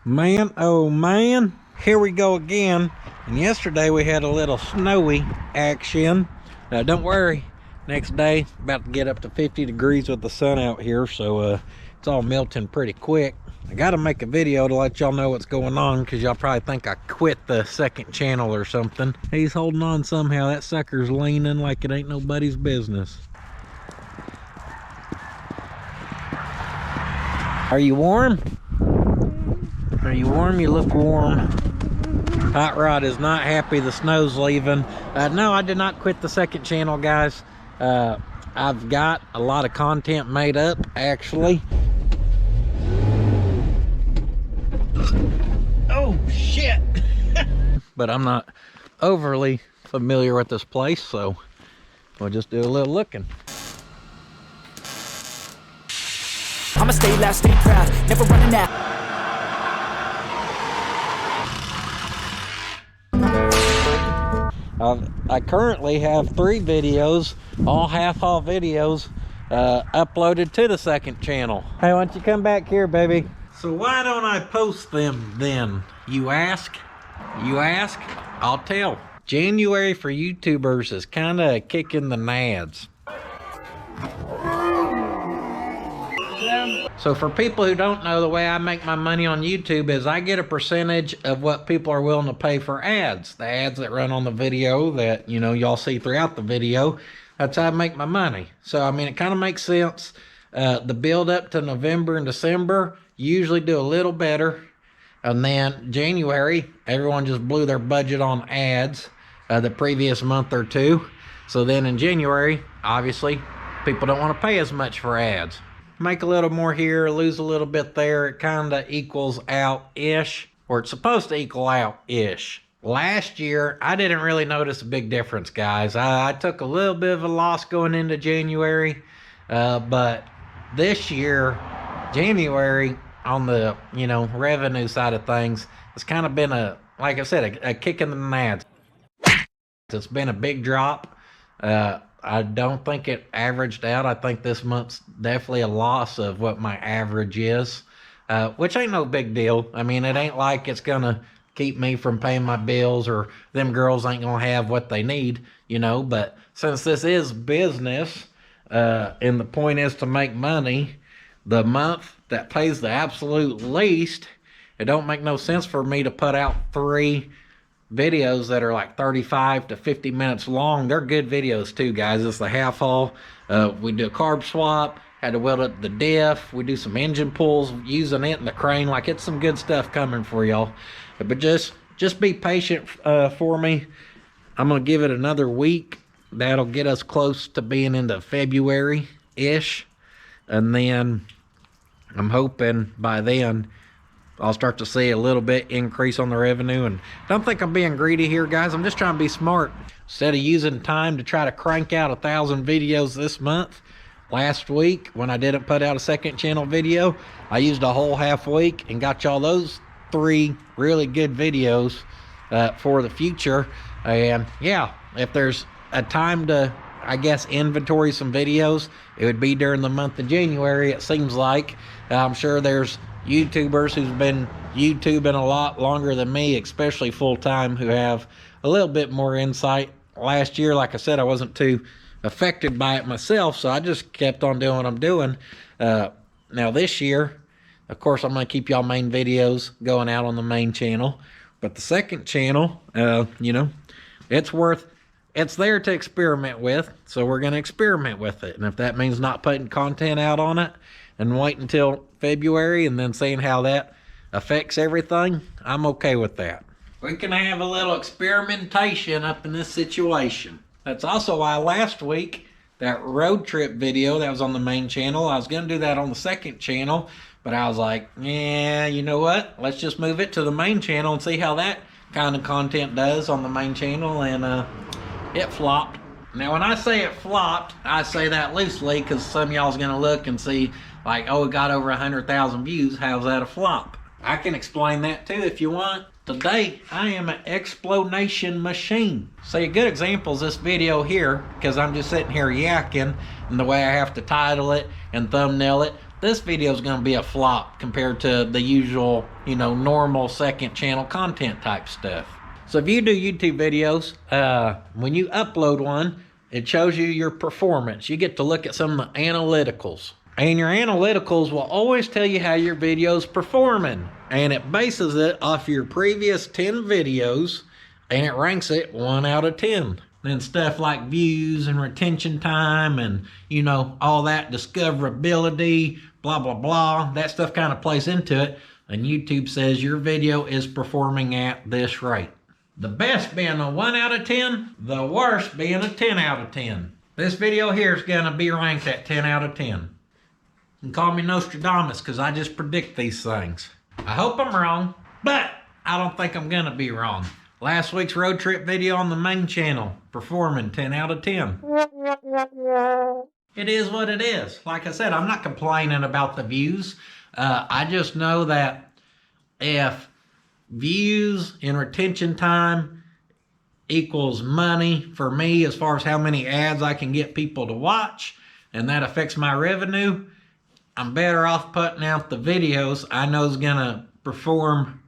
Man, oh man, here we go again. And yesterday we had a little snowy action. Don't worry, next day about to get up to 50 degrees with the sun out here, so it's all melting pretty quick. I gotta make a video to let y'all know what's going on, because y'all probably think I quit the second channel or something. He's holding on somehow. That sucker's leaning like it ain't nobody's business. Are you warm? Are you warm? You look warm. Hot Rod is not happy the snow's leaving. No, I did not quit the second channel, guys. I've got a lot of content made up, actually. Oh, shit. But I'm not overly familiar with this place, so we'll just do a little looking. I'ma stay loud, stay proud, never running out. I currently have 3 videos, all half-haul videos, uploaded to the second channel. Hey, why don't you come back here, baby? So why don't I post them then? You ask? You ask? I'll tell. January for YouTubers is kind of kicking the nads. So for people who don't know, the way I make my money on YouTube is I get a percentage of what people are willing to pay for ads. The ads that run on the video that, you know, y'all see throughout the video. That's how I make my money. So, I mean, it kind of makes sense. The build up to November and December, usually do a little better. And then January, everyone just blew their budget on ads the previous month or two. So then in January, obviously, people don't want to pay as much for ads. Make a little more here, lose a little bit there. It kind of equals out-ish, or it's supposed to equal out-ish. Last year, I didn't really notice a big difference, guys. I took a little bit of a loss going into January, but this year, January, on the, you know, revenue side of things, it's kind of been like I said, a kick in the nads. It's been a big drop. I don't think it averaged out. I think this month's definitely a loss of what my average is, which ain't no big deal. I mean, it ain't like it's gonna keep me from paying my bills, or them girls ain't gonna have what they need, you know. But since this is business, and the point is to make money, the month that pays the absolute least, it don't make no sense for me to put out 3 videos that are like 35 to 50 minutes long. They're good videos too, guys. It's the half haul. We do a carb swap, had to weld up the diff. We do some engine pulls using it in the crane. Like, it's some good stuff coming for y'all. But just be patient for me. I'm gonna give it another week. That'll get us close to being into February-ish. And then I'm hoping by then I'll start to see a little bit increase on the revenue. And don't think I'm being greedy here, guys. I'm just trying to be smart. Instead of using time to try to crank out 1,000 videos this month, last week when I didn't put out a second channel video, I used a whole half week and got y'all those 3 really good videos for the future. And yeah, if there's a time to, I guess, inventory some videos, it would be during the month of January, it seems like. I'm sure there's YouTubers who's been YouTubing a lot longer than me, especially full-time, who have a little bit more insight. Last year, like I said, I wasn't too affected by it myself, so I just kept on doing what I'm doing. Now this year, of course, I'm going to keep y'all main videos going out on the main channel, but the second channel, you know, it's there to experiment with, so we're going to experiment with it. And if that means not putting content out on it and wait until February and then seeing how that affects everything, I'm okay with that. We can have a little experimentation up in this situation. That's also why last week, that road trip video that was on the main channel, I was going to do that on the second channel, but I was like, yeah, you know what? Let's just move it to the main channel and see how that kind of content does on the main channel. And it flopped. Now, when I say it flopped, I say that loosely, because some of y'all's going to look and see, like, oh, it got over 100,000 views. How's that a flop? I can explain that too if you want. Today, I am an explanation machine. See, a good example is this video here, because I'm just sitting here yakking, and the way I have to title it and thumbnail it. this video is going to be a flop compared to the usual, normal second channel content type stuff. So if you do YouTube videos, when you upload one, it shows you your performance. You get to look at some of the analyticals. And your analyticals will always tell you how your video's performing. And it bases it off your previous 10 videos, and it ranks it 1 out of 10. Then stuff like views and retention time and, all that discoverability, blah, blah, blah, that stuff kind of plays into it. And YouTube says your video is performing at this rate. The best being a 1 out of 10, the worst being a 10 out of 10. This video here is going to be ranked at 10 out of 10. You can call me Nostradamus because I just predict these things. I hope I'm wrong, but I don't think I'm going to be wrong. Last week's road trip video on the main channel, performing 10 out of 10. It is what it is. Like I said, I'm not complaining about the views. I just know that if views and retention time equals money for me as far as how many ads I can get people to watch, and that affects my revenue, I'm better off putting out the videos I know is gonna perform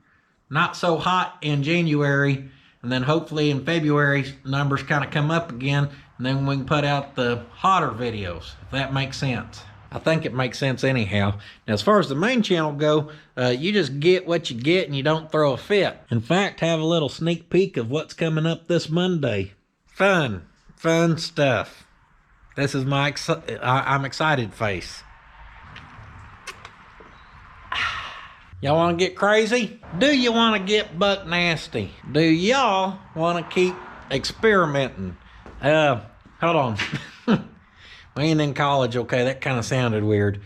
not so hot in January, and then hopefully in February numbers kind of come up again, and then we can put out the hotter videos, if that makes sense. I think it makes sense anyhow. Now, as far as the main channel go, you just get what you get and you don't throw a fit. In fact, have a little sneak peek of what's coming up this Monday. Fun stuff. This is my I'm excited face. Y'all want to get crazy? Do you want to get buck nasty? Do y'all want to keep experimenting? Hold on. We ain't in college, okay? That kind of sounded weird.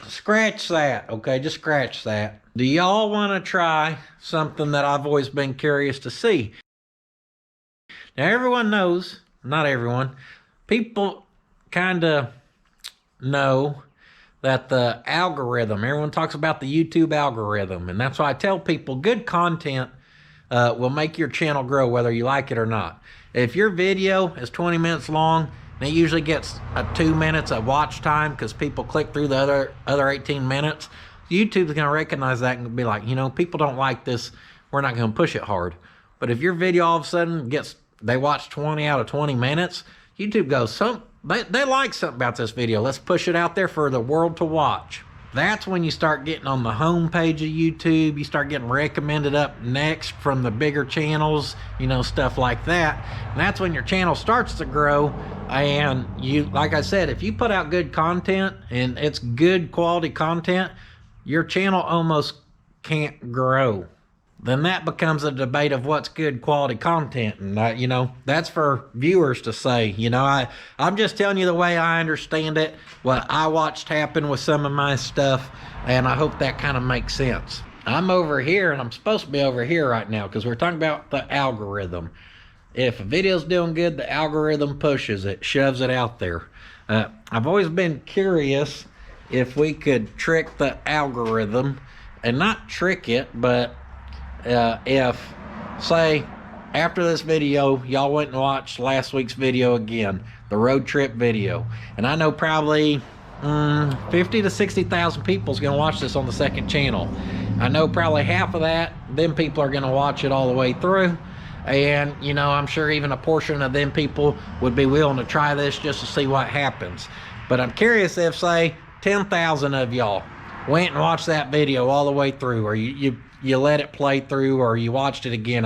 Scratch that, okay? Just scratch that. Do y'all want to try something that I've always been curious to see? Now, everyone knows, not everyone, people kind of know that the algorithm, everyone talks about the YouTube algorithm, and that's why I tell people good content will make your channel grow whether you like it or not. If your video is 20 minutes long, and it usually gets 2 minutes of watch time because people click through the other 18 minutes, YouTube's going to recognize that and be like, people don't like this, we're not going to push it hard. But if your video all of a sudden they watch 20 out of 20 minutes, YouTube goes, they like something about this video. Let's push it out there for the world to watch. That's when you start getting on the home page of YouTube. You start getting recommended up next from the bigger channels, stuff like that. And that's when your channel starts to grow. And you, like I said, if you put out good content and it's good quality content, your channel almost can't grow. Then that becomes a debate of what's good quality content. And, that's for viewers to say. I'm just telling you the way I understand it, what I watched happen with some of my stuff, and I hope that kind of makes sense. I'm over here, and I'm supposed to be over here right now because we're talking about the algorithm. If a video's doing good, the algorithm pushes it, shoves it out there. I've always been curious if we could trick the algorithm, and not trick it, but if, say, after this video, y'all went and watched last week's video again, the road trip video, and I know probably 50 to 60,000 people is going to watch this on the second channel. I know probably half of that, them people are going to watch it all the way through, and, I'm sure even a portion of them people would be willing to try this just to see what happens. But I'm curious if, say, 10,000 of y'all went and watched that video all the way through, or you let it play through, or you watched it again,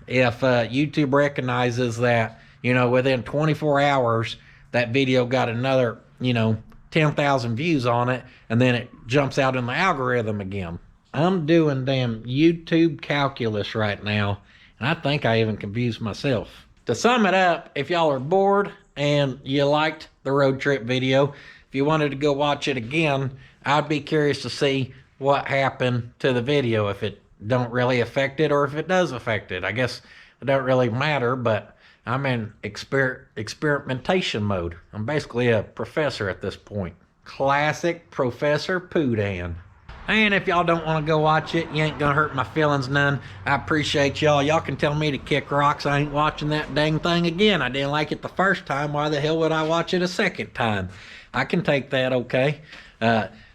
if YouTube recognizes that, within 24 hours, that video got another, 10,000 views on it, and then it jumps out in the algorithm again. I'm doing damn YouTube calculus right now, and I think I even confused myself. To sum it up, if y'all are bored and you liked the road trip video, if you wanted to go watch it again, I'd be curious to see what happened to the video, if it don't really affect it or if it does affect it. I guess it don't really matter, but I'm in experimentation mode. I'm basically a professor at this point. Classic Professor Poodan. And if y'all don't want to go watch it, you ain't gonna hurt my feelings none. I appreciate y'all. Y'all can tell me to kick rocks. I ain't watching that dang thing again. I didn't like it the first time. Why the hell would I watch it a second time? I can take that, okay?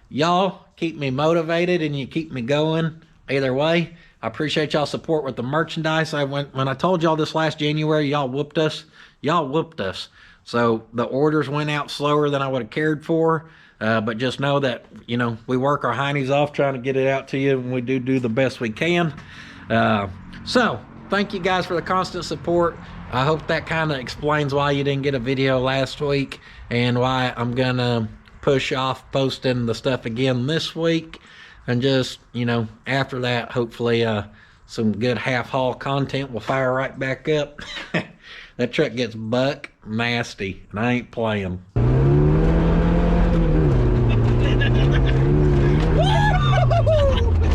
Y'all keep me motivated and you keep me going either way. I appreciate y'all support with the merchandise. When I told y'all this last January, y'all whooped us. Y'all whooped us. So the orders went out slower than I would have cared for. But just know that, you know, we work our heinies off trying to get it out to you, and we do the best we can. So thank you guys for the constant support. I hope that kind of explains why you didn't get a video last week and why I'm gonna push off posting the stuff again this week. And just, you know, after that, hopefully some good half-haul content will fire right back up. That truck gets buck nasty, and I ain't playing.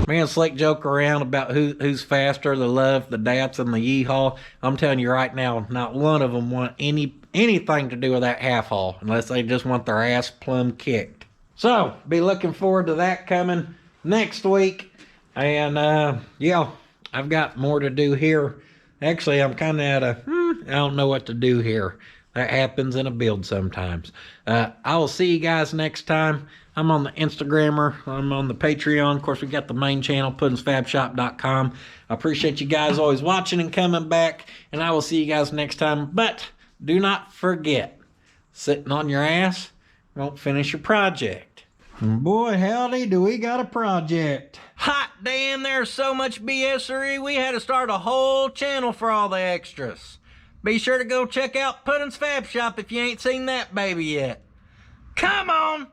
Me and Slick joke around about who's faster, the Love, the Dats, and the Yeehaw. I'm telling you right now, not one of them want anything to do with that half-haul, unless they just want their ass plumb kicked. So, be looking forward to that coming next week. And yeah, I've got more to do here. Actually, I'm kind of at a I don't know what to do here. That happens in a build sometimes. I will see you guys next time. I'm on the Instagrammer. I'm on the Patreon. Of course, we got the main channel, PuddinsFabShop.com. I appreciate you guys always watching and coming back, and I will see you guys next time. But do not forget, sitting on your ass won't finish your project. Boy, howdy, do we got a project. Hot damn, there's so much BSery, we had to start a whole channel for all the extras. Be sure to go check out Puddin's Fab Shop if you ain't seen that baby yet. Come on!